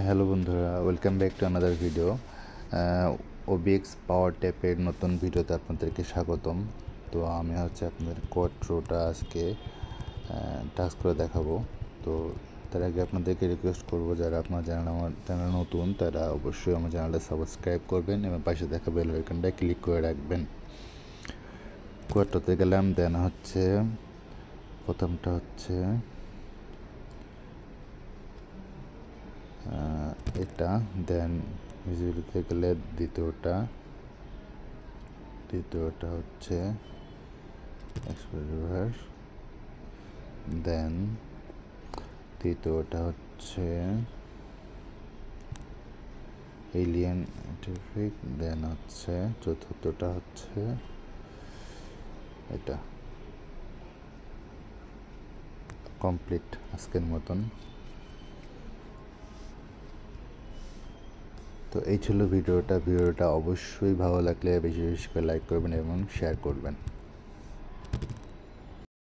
Hello বন্ধুরা, welcome back to another video. OBX power ট্যাপের নতুন ভিডিওতে আপনাদেরকে স্বাগতম। তো আমি আপনাদের কোয়াট্রোটা আজকে টাস্ক করে দেখাবো। তো তার আগে আপনাদেরকে রিকোয়েস্ট করবো, যারা আপনার চ্যানেল নতুন তারা অবশ্যই আমার চ্যানেলটা সাবস্ক্রাইব করবেন এবং পাশে দেখা বেল আইকনটা ক্লিক করে রাখবেন। কোয়াট্রোতে গেলাম, দেন প্রথমটা এটা, দেন ভিজিবিলিতে গেলে দ্বিতীয়টা এক্সপ্লোরার, দেন তৃতীয়টা এলিয়েন ট্রাফিক, দেন চতুর্থটা এটা। কমপ্লিট আজকের মতন। তো এই ছিল ভিডিওটা অবশ্যই ভালো লাগলে বেশি বেশি করে লাইক করবেন এবং শেয়ার করবেন।